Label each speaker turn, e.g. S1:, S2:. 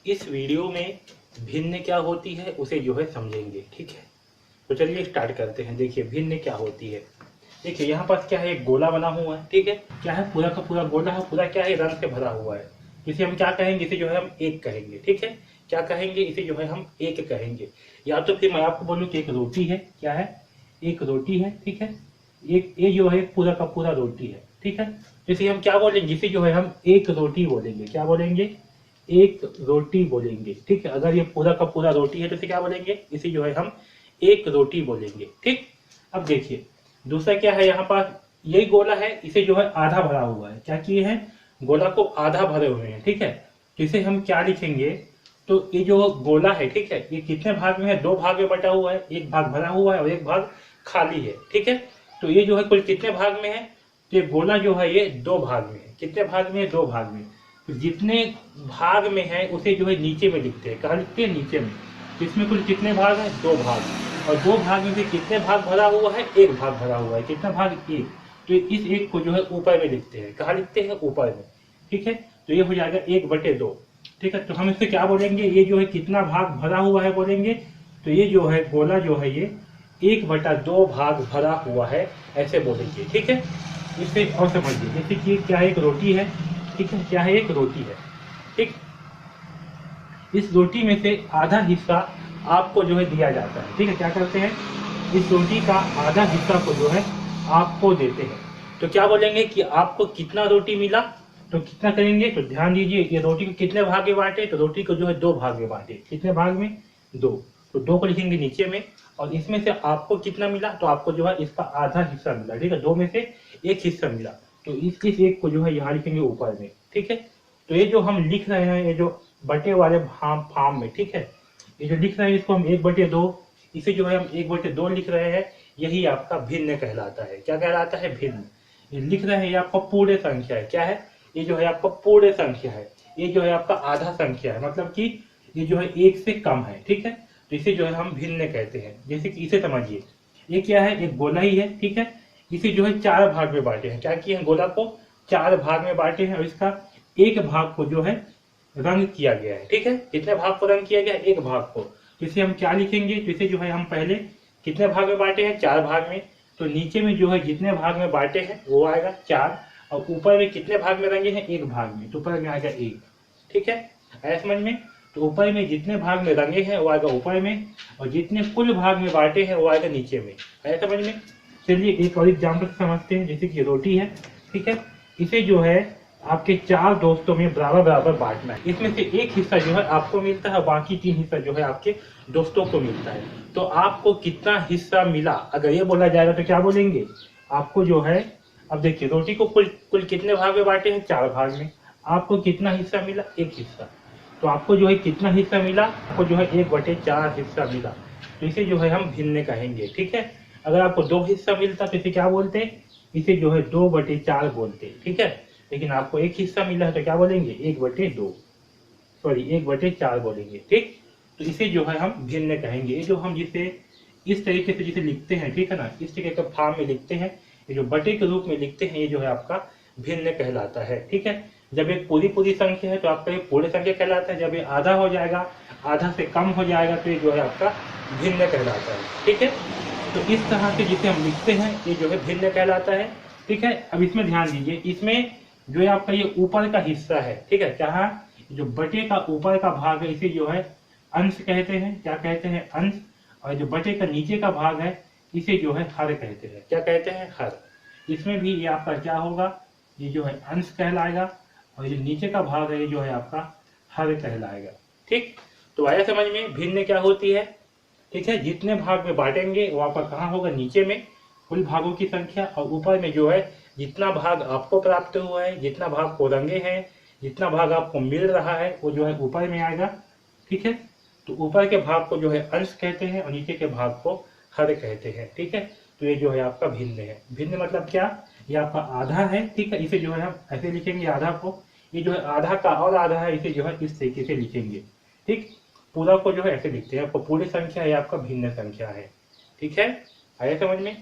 S1: इस वीडियो में भिन्न क्या होती है उसे जो है समझेंगे। ठीक है, तो चलिए स्टार्ट करते हैं। देखिए भिन्न क्या होती है। देखिए यहाँ पास क्या है, एक गोला बना हुआ है। ठीक है, क्या है, पूरा का पूरा गोला है, पूरा क्या है, रंग से भरा हुआ है। इसे हम क्या कहेंगे, इसे जो है हम एक कहेंगे। ठीक है, क्या कहेंगे, इसे जो है हम एक कहेंगे। या तो फिर मैं आपको बोलूँ कि एक रोटी है। क्या है, एक रोटी है। ठीक है, एक ये जो है पूरा का पूरा रोटी है। ठीक है, तो इसे हम क्या बोलेंगे, इसे जो है हम एक रोटी बोलेंगे। क्या बोलेंगे, एक रोटी बोलेंगे। ठीक है, अगर ये पूरा का पूरा रोटी है तो इसे क्या बोलेंगे, इसे जो है हम एक रोटी बोलेंगे। ठीक, अब देखिए दूसरा क्या है, यहाँ पास यही गोला है, इसे जो है आधा भरा हुआ है। क्या किए हैं, गोला को आधा भरे हुए हैं। ठीक है, तो इसे हम क्या लिखेंगे, तो ये जो गोला है, ठीक है, ये कितने भाग में है, दो भाग में बटा हुआ है। एक भाग भरा हुआ है और एक भाग खाली है। ठीक है, तो ये जो है कुल कितने भाग में है, तो ये गोला जो है ये दो भाग में है। कितने भाग में है, दो भाग में। तो जितने भाग में है उसे जो है नीचे में लिखते हैं। कहाँ लिखते हैं, नीचे में। तो इसमें कुल कितने भाग हैं, दो भाग। और दो भाग में से कितने भाग भरा हुआ है, एक भाग भरा हुआ है। कितना भाग, एक। तो इस एक को जो है ऊपर में लिखते हैं। कहाँ लिखते हैं, ऊपर में। ठीक है, तो ये हो जाएगा 1/2। ठीक है, तो हम इससे क्या बोलेंगे, ये जो है कितना भाग भरा हुआ है बोलेंगे, तो ये जो है गोला जो है ये 1/2 भाग भरा हुआ है, ऐसे बोलेंगे। ठीक है, इससे और समझिए, जैसे कि क्या है, एक रोटी है। ठीक है, क्या है, एक रोटी है। ठीक, इस रोटी में से आधा हिस्सा आपको जो है दिया जाता है। ठीक है, क्या करते हैं, इस रोटी का आधा हिस्सा को जो है आपको देते हैं। तो क्या बोलेंगे कि आपको कितना रोटी मिला, तो कितना करेंगे, तो ध्यान दीजिए, ये रोटी को कितने भाग में बांटे, तो रोटी को जो है दो भाग में बांटे। कितने भाग में, दो। तो दो को लिखेंगे नीचे में, और इसमें से आपको कितना मिला, तो आपको जो है इसका आधा हिस्सा मिला। ठीक है, दो में से एक हिस्सा मिला, तो इस एक को जो है यहाँ लिखेंगे ऊपर में। ठीक है, तो ये जो हम लिख रहे हैं, ये जो बटे वाले फार्म में, ठीक है, ये जो लिख रहे हैं इसको हम 1/2, इसे जो है हम 1/2 लिख रहे हैं। यही आपका भिन्न कहलाता है। क्या कहलाता है, भिन्न। ये लिख रहे हैं, ये आपका पूर्ण संख्या है। क्या है, ये जो है आपका पूर्ण संख्या है। ये जो है आपका आधा संख्या है, मतलब कि ये जो है एक से कम है। ठीक है, तो इसे जो है हम भिन्न कहते हैं। जैसे कि इसे समझिए, ये क्या है, एक गोला ही है। ठीक है, इसे जो है चार भाग में बांटे हैं। क्या किए हैं, गोला को चार भाग में बांटे हैं, और इसका एक भाग को जो है रंग किया गया है। ठीक है, कितने भाग को रंग किया गया है, एक भाग को। इसे हम क्या लिखेंगे, तो इसे जो है हम पहले कितने भाग में बांटे हैं, चार भाग में। तो नीचे में जो है जितने भाग में बांटे हैं वो आएगा चार, और ऊपर में कितने भाग में रंगे हैं, एक भाग में, तो ऊपर में आएगा एक। ठीक है, आया समझ में। तो ऊपर में जितने भाग में रंगे हैं वो आएगा ऊपर में, और जितने कुल भाग में बांटे हैं वो आएगा नीचे में। आया समझ में। चलिए एक और एग्जाम्पल समझते हैं। जैसे कि रोटी है, ठीक है, इसे जो है आपके चार दोस्तों में बराबर बराबर बांटना है। इसमें से एक हिस्सा जो है आपको मिलता है, बाकी तीन हिस्सा जो है आपके दोस्तों को मिलता है। तो आपको कितना हिस्सा मिला, अगर ये बोला जाएगा तो क्या बोलेंगे, आपको जो है, अब देखिए रोटी को कुल कुल कितने भाग में बांटे हैं, चार भाग में। आपको कितना हिस्सा मिला, एक हिस्सा। तो आपको जो है कितना हिस्सा मिला, आपको जो है 1/4 हिस्सा मिला। तो इसे जो है हम भिन्न कहेंगे। ठीक है, अगर आपको दो हिस्सा मिलता तो इसे क्या बोलते हैं, इसे जो है 2/4 बोलते हैं। ठीक है, लेकिन आपको एक हिस्सा मिला है तो क्या बोलेंगे, 1/2, सॉरी 1/4 बोलेंगे। ठीक, तो इसे जो है हम भिन्न कहेंगे। ये जो हम जिसे इस तरीके से जिसे लिखते हैं, ठीक है ना, इस तरीके का फॉर्म में लिखते हैं, ये जो बटे के रूप में लिखते हैं, ये जो है आपका भिन्न कहलाता है। ठीक है, जब एक पूरी पूरी संख्या है तो आपका ये पूर्ण संख्या कहलाता है। जब ये आधा हो जाएगा, आधा से कम हो जाएगा, तो ये जो है आपका भिन्न कहलाता है। ठीक है, तो इस तरह से जिसे हम लिखते हैं ये जो है भिन्न कहलाता है। ठीक है, अब इसमें ध्यान दीजिए, इसमें जो है आपका ये ऊपर का हिस्सा है। ठीक है, क्या, जो बटे का ऊपर का भाग है इसे जो है अंश कहते हैं। क्या कहते हैं, अंश। और जो बटे का नीचे का भाग है इसे जो है हर कहते हैं। क्या कहते हैं, हर। इसमें भी ये आपका क्या होगा, ये जो है अंश कहलाएगा, और जो नीचे का भाग है ये जो है आपका हर कहलाएगा। ठीक, तो आया समझ में भिन्न क्या होती है। ठीक है, जितने भाग में बांटेंगे वो आपका कहाँ होगा, नीचे में, कुल भागों की संख्या, और ऊपर में जो है जितना भाग आपको प्राप्त हुआ है, जितना भाग को रंगे हैं, जितना भाग आपको मिल रहा है वो जो है ऊपर में आएगा। ठीक है, तो ऊपर के भाग को जो है अंश कहते हैं और नीचे के भाग को हर कहते हैं। ठीक है, तो ये जो है आपका भिन्न है। भिन्न मतलब क्या, ये आपका आधा है। ठीक है, इसे जो है हम ऐसे लिखेंगे आधा को, ये जो है आधा का और आधा है, इसे जो है इस तरीके से लिखेंगे। ठीक, पूरा को जो है ऐसे लिखते हैं। आपको पूरी संख्या है, आपका भिन्न संख्या है। ठीक है, आया समझ में।